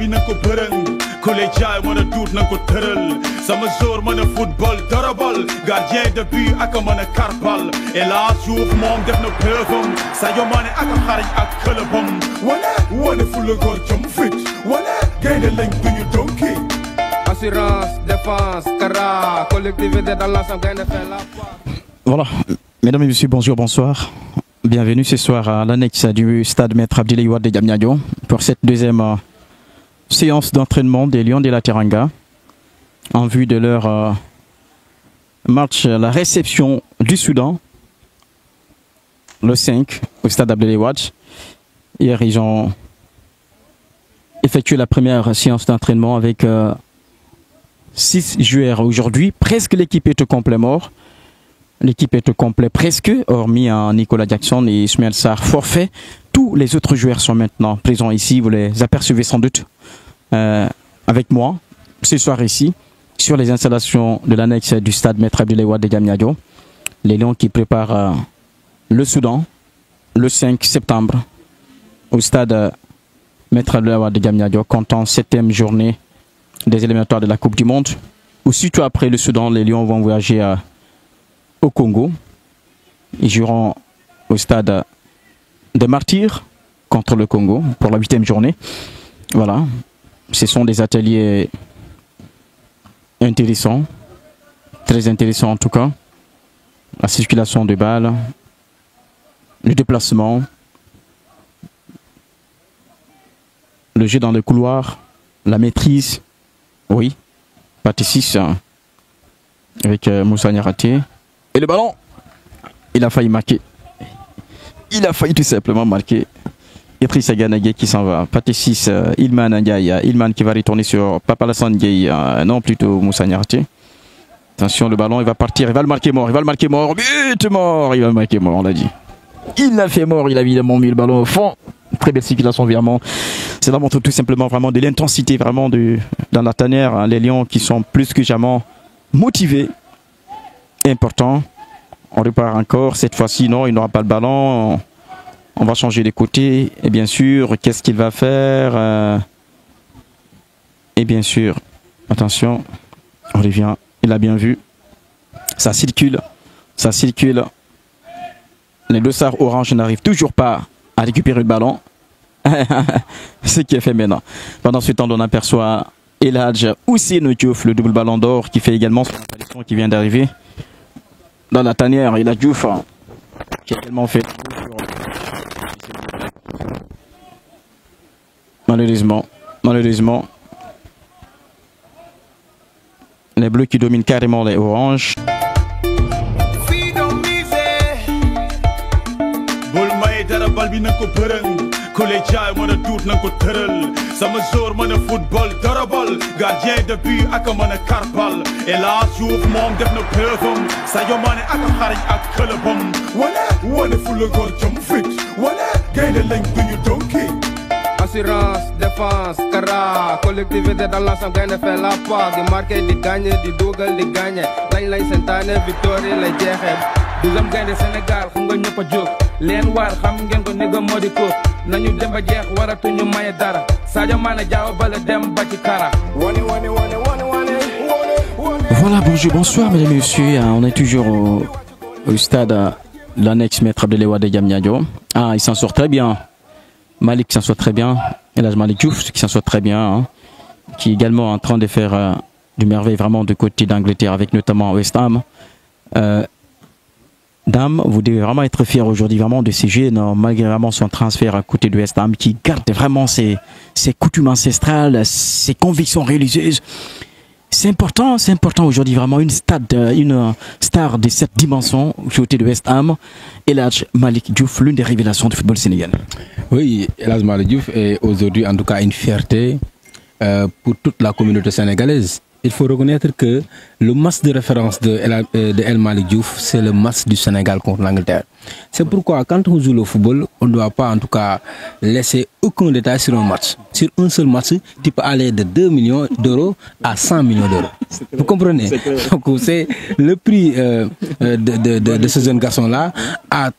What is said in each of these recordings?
bi na ko bërëng ku lay jaay mën a duut na ko tëral sama jour mën a football darabal gardien de but ak a mën a karbal et là Diouf moom def na preuve Sadio Mané ak a xarañ ak këlëbam wane fu la góor jom fit gaynde lañ duñu donki assurance défense Kara collectivité dans l'ensemble gaynde fait la Voilà, mesdames et messieurs, bonjour, bonsoir. Bienvenue ce soir à l'annexe du stade Maître Abdoulaye Wade de Diamniadio pour cette deuxième séance d'entraînement des Lions de la Teranga en vue de leur match, la réception du Soudan le 5 au stade Abdoulaye Wade. Hier, ils ont effectué la première séance d'entraînement avec 6 joueurs aujourd'hui. Presque l'équipe est au complet mort. L'équipe est au complet presque, hormis Nicolas Jackson et Ismaël Sarr forfait. Tous les autres joueurs sont maintenant présents ici. Vous les apercevez sans doute avec moi ce soir ici sur les installations de l'annexe du stade Maître Abdoulaye Wade de Diamniadio. Les Lions qui préparent le Soudan le 5 septembre au stade Maître Abdoulaye Wade de Diamniadio, comptant 7e journée des éliminatoires de la Coupe du Monde. Aussitôt après le Soudan, les Lions vont voyager au Congo. Ils joueront au stade des Martyrs contre le Congo pour la 8e journée. Voilà, ce sont des ateliers intéressants, très intéressants en tout cas. La circulation de balles, le déplacement, le jeu dans le couloir, la maîtrise, oui, partie 6 avec Moussa Niaraté. Et le ballon, il a failli marquer. Il a failli tout simplement marquer. Idrissa Gana Gueye qui s'en va. Pathé 6, Ilman Ndiaye. Ilman qui va retourner sur Papa Alassane Gueye. Non, plutôt Moussa Niaraté. Attention, le ballon, il va partir. Il va le marquer mort. Il va le marquer mort. But mort. Il va le marquer mort, on l'a dit. Il l'a fait mort. Il a évidemment mis le ballon au fond. Très belle circulation, virement. Cela montre tout simplement vraiment de l'intensité vraiment dans la tanière. Hein, les Lions qui sont plus que jamais motivés. Important. On repart encore. Cette fois-ci, non, il n'aura pas le ballon. On va changer les côtés. Et bien sûr, qu'est-ce qu'il va faire Et bien sûr, attention, on revient. Il a bien vu. Ça circule. Ça circule. Les dossards orange n'arrivent toujours pas à récupérer le ballon. Ce qui est fait maintenant. Pendant ce temps, on aperçoit Eladj Ousseynou Diouf, le double ballon d'or, qui fait également son apparition, qui vient d'arriver dans la tanière. Eladj Diouf qui a tellement fait. Malheureusement, les bleus qui dominent carrément les oranges. ku lay jaay mën a duut na ko tëral sama jour mën a football darabal gardien de but ak a mën a karbal et là Diouf moom def na preuve Sadio Mané ak a xarañ ak këlëbam wane fu la góor jom fit gaynde lañ duñu donki assurance défense Kara collectivité dans l'ensemble gaynde fait la part di marqué di gagné di dugal di gagné lañ sentaane victoire lay jeexee deuxième gaynde Sénégal xam nga ñëpp a jóg leen waar xam ngeen ko néga moo di ko nañu dem ba jeex waratuñu maye dara Sadio Mané jaaw bala dem ba ci Kara. Voilà, bonjour, bonsoir mesdames et messieurs, on est toujours au stade l'annexe Maître Abdoulaye Wade de Diamniadio. Il s'en sort très bien. Malik s'en sort très bien. Et là, Malik Diouf qui s'en sort très bien, hein, qui est également en train de faire du merveille vraiment du côté d'Angleterre avec notamment West Ham. Dame, vous devez vraiment être fiers aujourd'hui vraiment de ces jeunes, malgré vraiment son transfert à côté de West Ham, qui garde vraiment ses coutumes ancestrales, ses convictions religieuses. C'est important aujourd'hui vraiment une star de cette dimension du côté de West Ham, Eladj Malick Diouf, l'une des révélations du football sénégalais. Oui, Eladj Malick Diouf est aujourd'hui en tout cas une fierté pour toute la communauté sénégalaise. Il faut reconnaître que le match de référence de El Malick Diouf, c'est le match du Sénégal contre l'Angleterre. C'est pourquoi quand on joue le football, on ne doit pas en tout cas laisser aucun détail sur un match. Sur un seul match, tu peux aller de 2 millions d'euros à 100 millions d'euros. Vous comprenez? Donc c'est le prix de ce jeune garçon-là à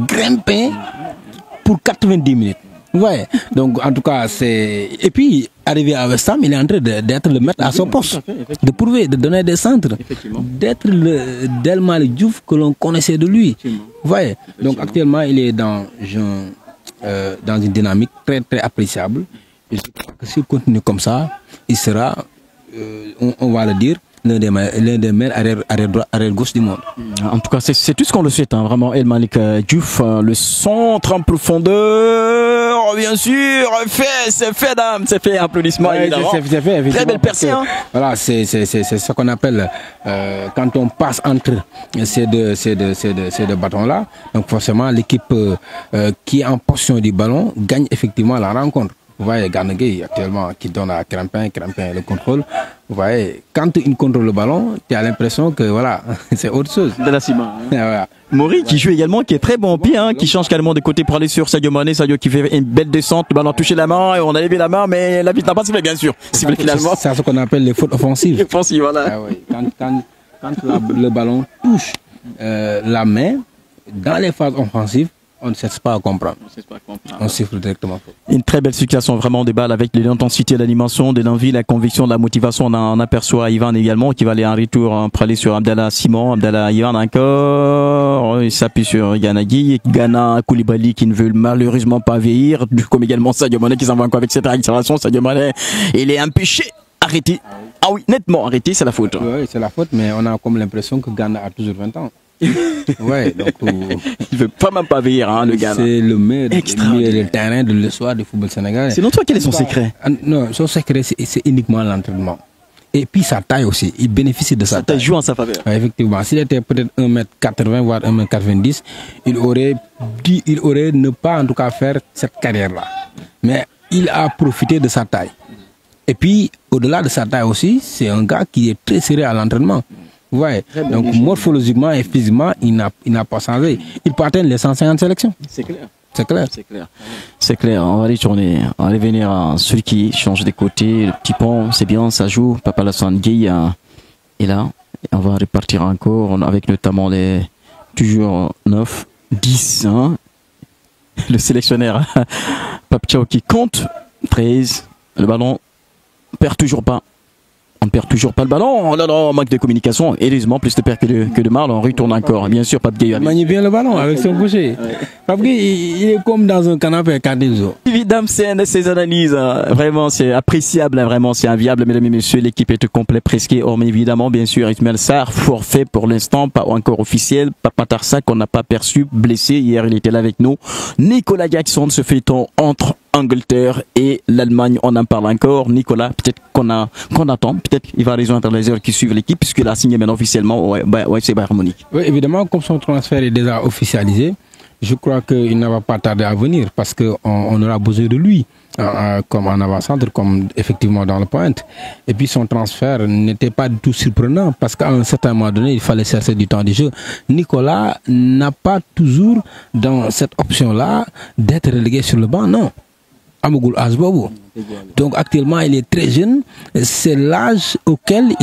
grimper pour 90 minutes. Ouais, donc en tout cas, c'est. Et puis, arrivé à West Ham, il est en train d'être le maître à son poste, de prouver, de donner des centres, d'être le Del Malick Diouf que l'on connaissait de lui. Ouais, donc actuellement, il est dans une dynamique très très appréciable. Et je crois que s'il continue comme ça, il sera, on va le dire, l'un des meilleurs arrière-gauche du monde. En tout cas, c'est tout ce qu'on le souhaite, hein, vraiment. El Malick Diouf, le centre en profondeur, bien sûr, c'est fait, dame, c'est fait, applaudissements, ouais, évidemment. C'est fait, très belle percée, hein. Voilà, c'est ce qu'on appelle, quand on passe entre ces deux bâtons-là, donc forcément, l'équipe qui est en possession du ballon gagne effectivement la rencontre. Vous voyez, Gana Gueye actuellement qui donne à Krempin le contrôle. Vous voyez, quand il contrôle le ballon, tu as l'impression que voilà, c'est autre chose. De la ciment. Hein. Voilà. Mori qui joue également, qui est très bon au pied, hein, qui change carrément de côté pour aller sur Sadio Mané. Sadio qui fait une belle descente, le ballon a touché la main et on a levé la main, mais la vie n'a pas sifflé, bien sûr. Sifflé finalement. C'est ce qu'on appelle les fautes offensives. Offensives, voilà. Ah oui. Quand le ballon touche la main, dans les phases offensives, on ne cherche pas à comprendre. On siffle directement. Une très belle situation vraiment des balles avec l'intensité, l'animation, de l'envie, la conviction, la motivation. On aperçoit Ivan également qui va aller en retour pour aller sur Abdallah Simon. Abdallah Ivan encore. Il s'appuie sur Gana Gueye. Gana Koulibaly qui ne veut malheureusement pas vieillir. Comme également Sadio Mané qui s'en va encore avec cette accélération. Sadio Mané, il est empêché. Arrêté. Ah oui, nettement arrêté, c'est la faute. Oui, c'est la faute, mais on a comme l'impression que Gana a toujours 20 ans. Ouais, donc il veut pas même pas vieillir, hein, le gars. C'est le meilleur terrain de l'histoire du football sénégalais. Sinon, toi, quel est son secret? Non, son secret, c'est uniquement l'entraînement. Et puis sa taille aussi, il bénéficie de sa taille. Joue en sa faveur. Ouais, effectivement, s'il était peut-être 1m80 voire 1m90, il aurait ne pas en tout cas faire cette carrière-là. Mais il a profité de sa taille. Et puis, au-delà de sa taille aussi, c'est un gars qui est très sérieux à l'entraînement. Ouais. Donc morphologiquement et physiquement, il n'a pas changé. Il peut atteindre les 150 sélections. C'est clair. C'est clair. C'est clair. C'est clair. On va aller tourner. On va revenir à celui qui change de côté. Le petit pont, c'est bien, ça joue. Papa Lassane Gueye est là. Et on va repartir encore avec notamment les toujours 9, 10. Hein. Le sélectionneur Pape Thiaw qui compte 13. Le ballon perd toujours pas. On ne perd toujours pas le ballon. Oh là là, manque de communication. Heureusement, plus de perte que de mal. On retourne encore. Bien sûr, Pape Gueye. Il manie bien le ballon avec son boucher. Pape Gueye, il est comme dans un canapé à Cardizo. Évidemment, c'est une de ces analyses. Vraiment, c'est appréciable. Vraiment, c'est inviable. Mesdames et messieurs, l'équipe est complète presque. Hormis évidemment, bien sûr, Ismaël Sarr, forfait pour l'instant, pas encore officiel. Papa Tarsa, qu'on n'a pas perçu, blessé. Hier, il était là avec nous. Nicolas Jackson se fait-on entre Angleterre et l'Allemagne, on en parle encore. Nicolas, peut-être qu'on attend, peut-être qu'il va rejoindre les heures qui suivent l'équipe, puisqu'il a signé maintenant officiellement. Ouais, c'est Bayern Munich. Oui, évidemment, comme son transfert est déjà officialisé, je crois qu'il ne va pas tarder à venir parce qu'on aura besoin de lui, comme en avant-centre, comme effectivement dans le point. Et puis son transfert n'était pas du tout surprenant parce qu'à un certain moment donné, il fallait chercher du temps de jeu. Nicolas n'a pas toujours dans cette option-là d'être relégué sur le banc, non. Amogoul Asbobo. Donc actuellement il est très jeune, c'est l'âge auquel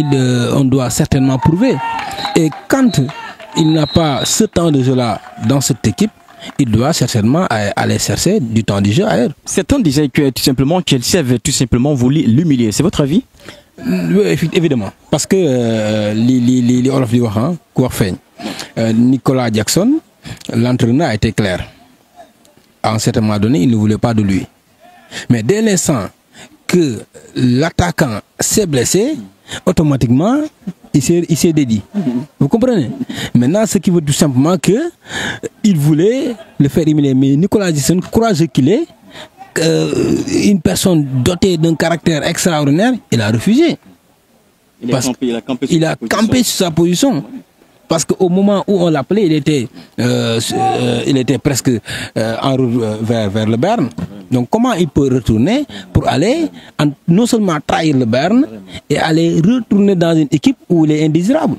on doit certainement prouver. Et quand il n'a pas ce temps de jeu là dans cette équipe, il doit certainement aller chercher du temps de jeu ailleurs. Certains disaient que tout simplement Chelsea avait tout simplement voulu l'humilier. C'est votre avis? Oui, évidemment. Parce que les Olof di wax ku wax feeñ. Nicolas Jackson, l'entraîneur a été clair. À un certain moment donné, il ne voulait pas de lui. Mais dès l'instant que l'attaquant s'est blessé, automatiquement, il s'est dédié. Vous comprenez? Maintenant, ce qui veut tout simplement qu'il voulait le faire humilier. Mais Nicolas Jackson, courageux qu'il est, une personne dotée d'un caractère extraordinaire, il a refusé. Il a campé sur sa position. Parce qu'au moment où on l'appelait, il était presque en route vers le Berne. Donc comment il peut retourner pour aller non seulement trahir le Berne et aller retourner dans une équipe où il est indésirable?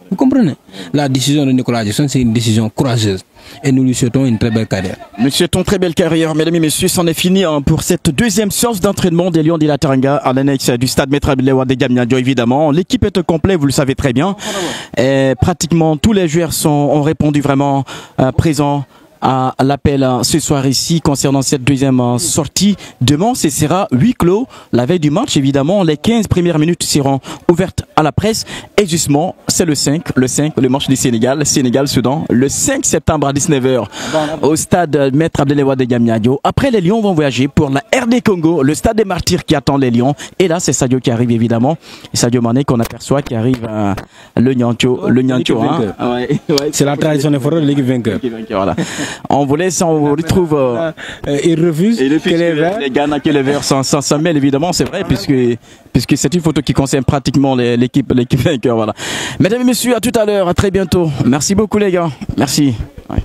Vous comprenez? La décision de Nicolas Jackson, c'est une décision courageuse. Et nous lui souhaitons une très belle carrière. Nous souhaitons une très belle carrière, mesdames et messieurs. C'en est fini pour cette deuxième séance d'entraînement des Lions de la Teranga à l'annexe du stade Maître Abdoulaye Wade de Diamniadio, évidemment. L'équipe est complète, vous le savez très bien. Et pratiquement tous les joueurs ont répondu vraiment présents à l'appel ce soir ici concernant cette deuxième sortie. Demain, ce sera huis clos. La veille du match, évidemment, les 15 premières minutes seront ouvertes à la presse. Et justement, c'est le 5, le match du Sénégal, Sénégal-Soudan, le 5 septembre à 19h au stade Maître Abdoulaye Wade de Diamniadio. Après, les Lions vont voyager pour la RD Congo, le stade des Martyrs qui attend les Lions. Et là, c'est Sadio qui arrive évidemment. Et Sadio Mané qu'on aperçoit qui arrive le Niancho. Hein. C'est la tradition des forêts de l'équipe vainqueur. Voilà. On vous laisse, on vous retrouve. Il refuse que les Ghana que les Verts s'en mêlent évidemment, c'est vrai, puisque c'est une photo qui concerne pratiquement l'équipe vainqueur. Voilà. Mesdames et messieurs, à tout à l'heure, à très bientôt. Merci beaucoup les gars. Merci. Ouais.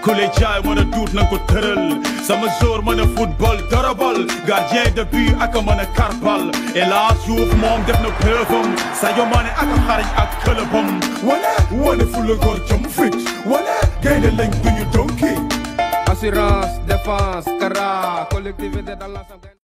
Kule jaay mën a duut na ko tëral sama jour mën a football darabal gardien de but ak a mën a karbal et là Diouf moom def na preuve Sadio Mané ak a xarañ ak këlëbam wane fu la góor jëm fit gaynde lañ duñu donki assurance défense kara collectivité dans l'ensemble